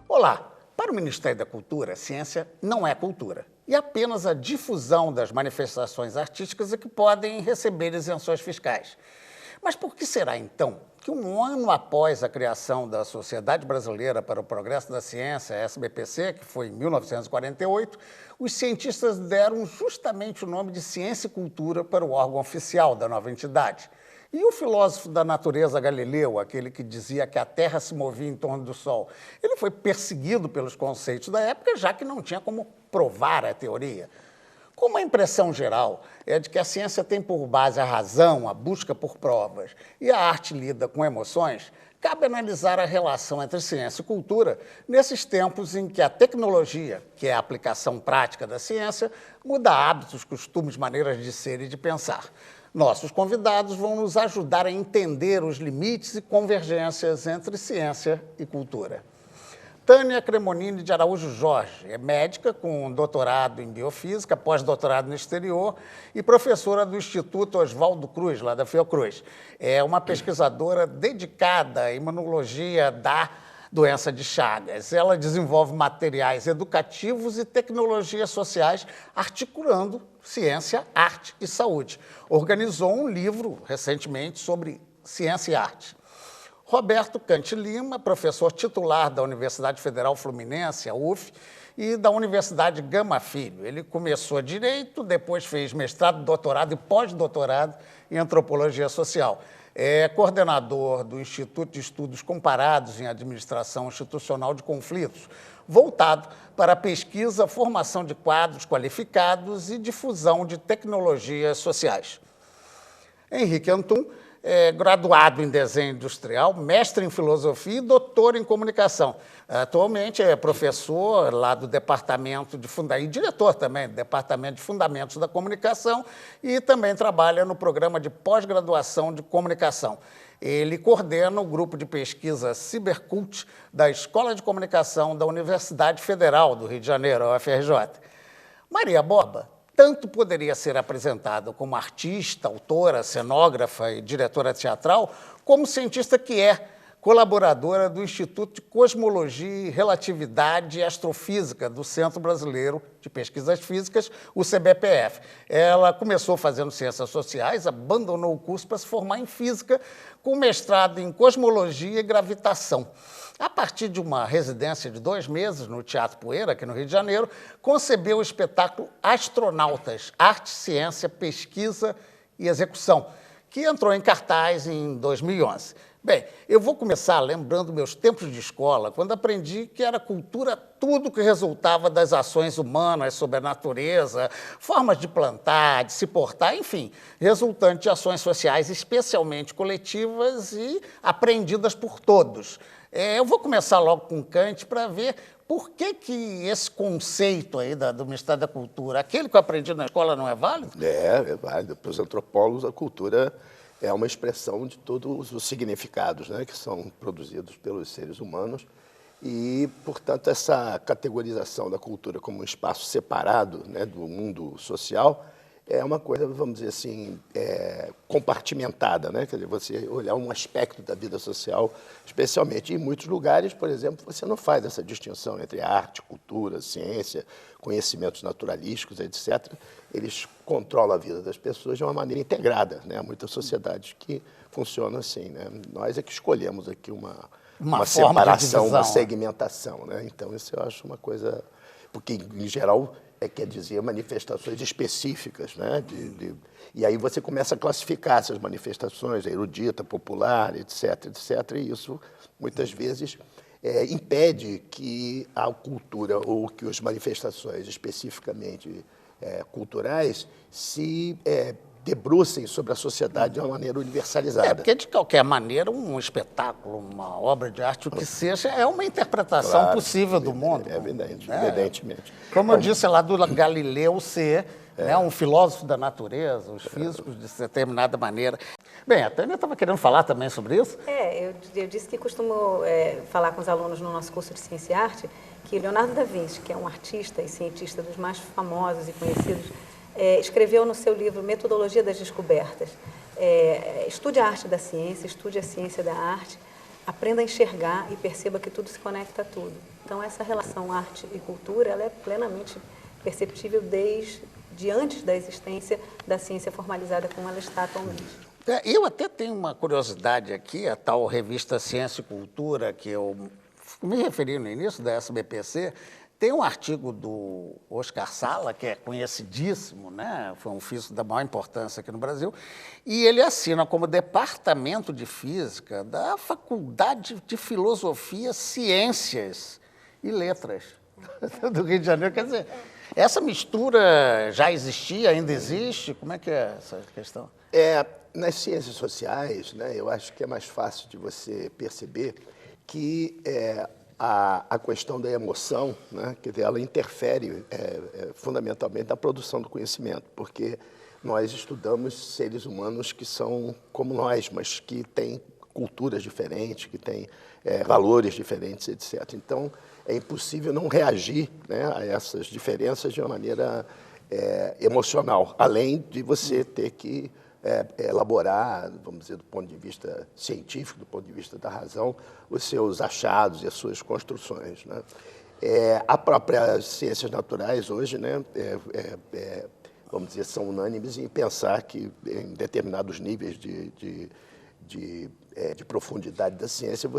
Olá! Para o Ministério da Cultura, ciência não é cultura. E apenas a difusão das manifestações artísticas é que podem receber isenções fiscais. Mas por que será, então, que um ano após a criação da Sociedade Brasileira para o Progresso da Ciência, SBPC, que foi em 1948, os cientistas deram justamente o nome de Ciência e Cultura para o órgão oficial da nova entidade? E o filósofo da natureza Galileu, aquele que dizia que a Terra se movia em torno do Sol, ele foi perseguido pelos conceitos da época, já que não tinha como provar a teoria. Como a impressão geral é de que a ciência tem por base a razão, a busca por provas, e a arte lida com emoções, cabe analisar a relação entre ciência e cultura nesses tempos em que a tecnologia, que é a aplicação prática da ciência, muda hábitos, costumes, maneiras de ser e de pensar. Nossos convidados vão nos ajudar a entender os limites e convergências entre ciência e cultura. Tânia Cremonini de Araújo Jorge é médica com doutorado em biofísica, pós-doutorado no exterior e professora do Instituto Oswaldo Cruz, lá da Fiocruz. É uma pesquisadora dedicada à imunologia da doença de Chagas. Ela desenvolve materiais educativos e tecnologias sociais, articulando ciência, arte e saúde. Organizou um livro recentemente sobre ciência e arte. Roberto Cante Lima, professor titular da Universidade Federal Fluminense, a UF, e da Universidade Gama Filho. Ele começou Direito, depois fez mestrado, doutorado e pós-doutorado em Antropologia Social. É coordenador do Instituto de Estudos Comparados em Administração Institucional de Conflitos, voltado para a pesquisa, formação de quadros qualificados e difusão de tecnologias sociais. Henrique Antum é graduado em desenho industrial, mestre em filosofia e doutor em comunicação. Atualmente é professor lá do Departamento de e diretor também do Departamento de Fundamentos da Comunicação e também trabalha no programa de pós-graduação de comunicação. Ele coordena o grupo de pesquisa Cybercult da Escola de Comunicação da Universidade Federal do Rio de Janeiro, a UFRJ. Maria Borba tanto poderia ser apresentada como artista, autora, cenógrafa e diretora teatral, como cientista que é, colaboradora do Instituto de Cosmologia, Relatividade e Astrofísica do Centro Brasileiro de Pesquisas Físicas, o CBPF. Ela começou fazendo ciências sociais, abandonou o curso para se formar em física, com mestrado em cosmologia e gravitação. A partir de uma residência de 2 meses no Teatro Poeira, aqui no Rio de Janeiro, concebeu o espetáculo Astronautas, Arte, Ciência, Pesquisa e Execução, que entrou em cartaz em 2011. Bem, eu vou começar lembrando meus tempos de escola, quando aprendi que era cultura tudo que resultava das ações humanas sobre a natureza, formas de plantar, de se portar, enfim, resultante de ações sociais especialmente coletivas e aprendidas por todos. Eu vou começar logo com Kant para ver por que esse conceito aí do Ministério da Cultura, aquele que eu aprendi na escola, não é válido? É válido. Para os antropólogos, a cultura é uma expressão de todos os significados, né, que são produzidos pelos seres humanos e, portanto, essa categorização da cultura como um espaço separado, né, do mundo social é uma coisa, vamos dizer assim, compartimentada, né? Quer dizer, você olhar um aspecto da vida social, especialmente em muitos lugares, por exemplo, você não faz essa distinção entre arte, cultura, ciência, conhecimentos naturalísticos, etc. Eles controlam a vida das pessoas de uma maneira integrada, né? Há muitas sociedades que funcionam assim, né? Nós é que escolhemos aqui uma separação, uma segmentação, né? Então, isso eu acho uma coisa... Porque, em geral, quer dizer manifestações específicas, né? E aí você começa a classificar essas manifestações, erudita, popular, etc., e isso, muitas vezes, impede que a cultura ou que as manifestações especificamente culturais se debrucem sobre a sociedade de uma maneira universalizada. Porque, de qualquer maneira, um espetáculo, uma obra de arte, o que seja, é uma interpretação possível do mundo. Evidentemente. Como eu disse lá do Galileu ser um filósofo da natureza, os físicos de determinada maneira. Bem, a Tânia estava querendo falar também sobre isso. Eu disse que costumo falar com os alunos no nosso curso de Ciência e Arte que Leonardo da Vinci, que é um artista e cientista dos mais famosos e conhecidos, escreveu no seu livro Metodologia das Descobertas, estude a arte da ciência, estude a ciência da arte, aprenda a enxergar e perceba que tudo se conecta a tudo. Então, essa relação arte e cultura, ela é plenamente perceptível desde antes da existência da ciência formalizada como ela está atualmente. Eu até tenho uma curiosidade aqui, a tal revista Ciência e Cultura, que eu me referi no início, da SBPC, tem um artigo do Oscar Sala, que é conhecidíssimo, né? Foi um físico da maior importância aqui no Brasil, e ele assina como Departamento de Física da Faculdade de Filosofia, Ciências e Letras do Rio de Janeiro. Quer dizer, essa mistura já existia, ainda existe? Como é que é essa questão? Nas ciências sociais, né, eu acho que é mais fácil de você perceber que a questão da emoção, né, quer dizer, ela interfere fundamentalmente na produção do conhecimento, porque nós estudamos seres humanos que são como nós, mas que têm culturas diferentes, que têm valores diferentes, etc. Então, é impossível não reagir, né, a essas diferenças de uma maneira emocional, além de você ter que elaborar, vamos dizer, do ponto de vista científico, do ponto de vista da razão, os seus achados e as suas construções, né? A própria ciências naturais hoje, né, vamos dizer, são unânimes em pensar que em determinados níveis de profundidade da ciência,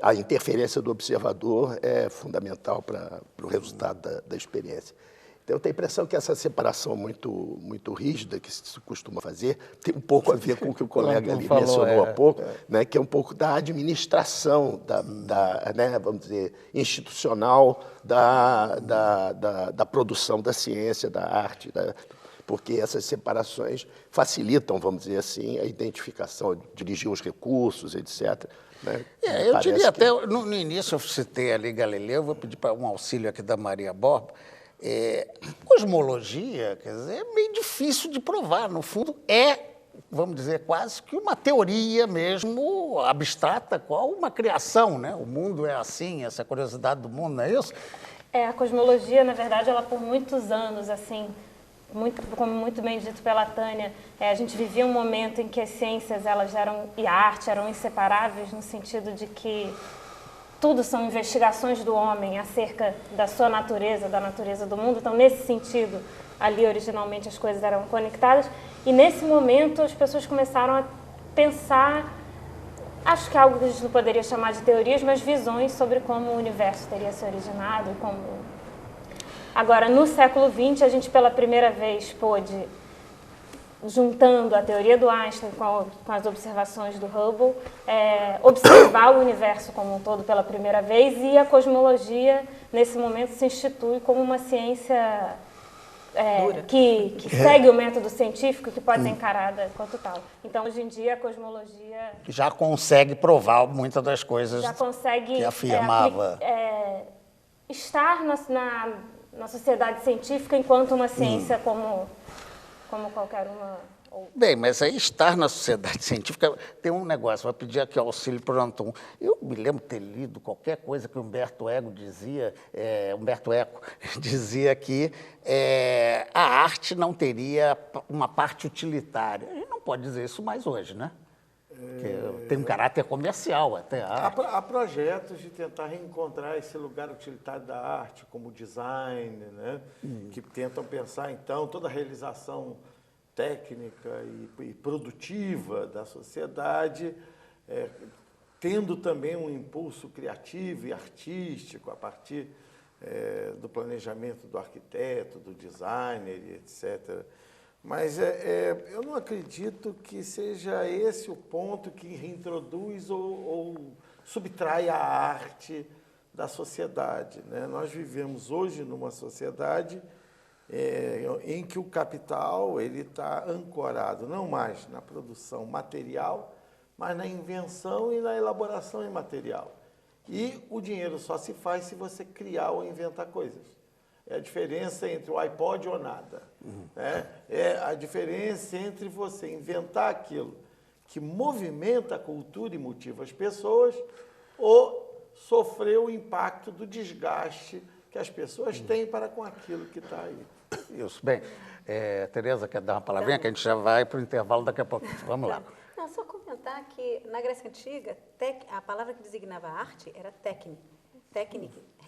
a interferência do observador é fundamental para o resultado da experiência. Então, eu tenho a impressão que essa separação muito rígida que se costuma fazer tem um pouco a ver com o que o colega ali mencionou há pouco, né, que é um pouco da administração, né, vamos dizer, institucional da produção da ciência, da arte, porque essas separações facilitam, vamos dizer assim, a identificação, dirigir os recursos, etc. Né? Eu diria até, no início eu citei ali Galileu, vou pedir para um auxílio aqui da Maria Borba. Cosmologia, quer dizer, é meio difícil de provar. No fundo, vamos dizer, quase que uma teoria mesmo abstrata, qual uma criação, né? O mundo é assim, essa curiosidade do mundo, não é isso? A cosmologia, na verdade, ela por muitos anos, assim, como muito bem dito pela Tânia, a gente vivia um momento em que as ciências e a arte eram inseparáveis, no sentido de que tudo são investigações do homem acerca da sua natureza, da natureza do mundo. Então, nesse sentido, ali originalmente as coisas eram conectadas. E nesse momento as pessoas começaram a pensar, acho que é algo que a gente não poderia chamar de teorias, mas visões sobre como o universo teria se originado. Agora, no século XX, a gente pela primeira vez pôde, juntando a teoria do Einstein com as observações do Hubble, observar o universo como um todo pela primeira vez, e a cosmologia, nesse momento, se institui como uma ciência que segue o método científico, que pode ser encarada enquanto tal. Então, hoje em dia, a cosmologia já consegue provar muitas das coisas que afirmava. Estar na sociedade científica enquanto uma ciência como qualquer uma. Bem, mas aí estar na sociedade científica tem um negócio, vou pedir aqui auxílio para o Anton. Eu me lembro de ter lido qualquer coisa que Humberto Eco dizia que a arte não teria uma parte utilitária. A gente não pode dizer isso mais hoje, né? Porque tem um caráter comercial até a arte. Há projetos de tentar reencontrar esse lugar utilitário da arte, como o design, né? Que tentam pensar, então, toda a realização técnica e produtiva da sociedade, tendo também um impulso criativo e artístico a partir do planejamento do arquiteto, do designer, etc. Mas eu não acredito que seja esse o ponto que reintroduz ou subtrai a arte da sociedade, né? Nós vivemos hoje numa sociedade em que o capital está ancorado não mais na produção material, mas na invenção e na elaboração imaterial. E o dinheiro só se faz se você criar ou inventar coisas. É a diferença entre o iPod ou nada. Né? É a diferença entre você inventar aquilo que movimenta a cultura e motiva as pessoas ou sofrer o impacto do desgaste que as pessoas têm para com aquilo que está aí. Isso. Bem, Tereza, quer dar uma palavrinha? Que a gente já vai para o intervalo daqui a pouco. Vamos lá. Não, só comentar que na Grécia Antiga, a palavra que designava arte era técnica.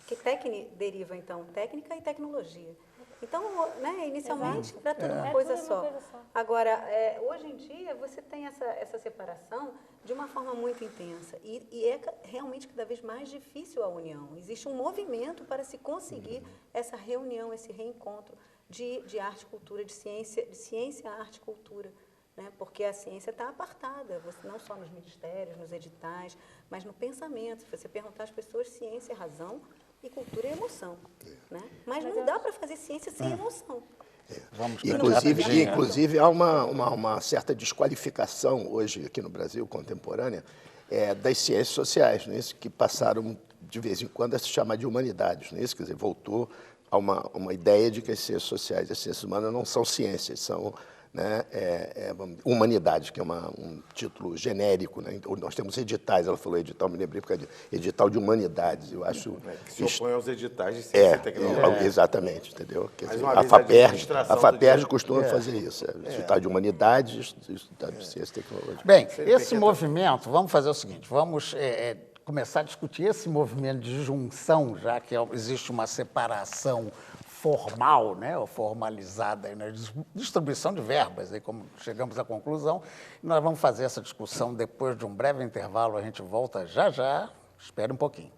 Que técnica deriva, então, técnica e tecnologia. Então, né, inicialmente era tudo uma coisa só. Agora, hoje em dia, você tem essa separação de uma forma muito intensa. E é realmente cada vez mais difícil a união. Existe um movimento para se conseguir essa reunião, esse reencontro de arte e cultura, de ciência, arte e cultura. Né? Porque a ciência está apartada, não só nos ministérios, nos editais, mas no pensamento. Se você perguntar às pessoas, ciência é razão e cultura é emoção. Né? Mas não dá para fazer ciência sem emoção. Vamos Inclusive, há uma certa desqualificação hoje aqui no Brasil, contemporânea, das ciências sociais, não é isso? Que passaram, de vez em quando, a se chamar de humanidades. Não é isso? Quer dizer, voltou a uma ideia de que as ciências sociais e as ciências humanas não são ciências, são, né, humanidades, que é um título genérico. Né? Nós temos editais, ela falou edital, me lembrei, porque é edital de humanidades, eu acho... Que se opõe aos editais de ciência e tecnologia. Exatamente, entendeu? Quer dizer, uma vez a FAPERJ costuma fazer isso, edital de humanidades e edital de ciência e tecnologia. Bem, esse movimento, vamos fazer o seguinte, vamos começar a discutir esse movimento de junção, já que existe uma separação formal, né, ou formalizada aí na distribuição de verbas, aí como chegamos à conclusão. Nós vamos fazer essa discussão depois de um breve intervalo, a gente volta já já, espere um pouquinho.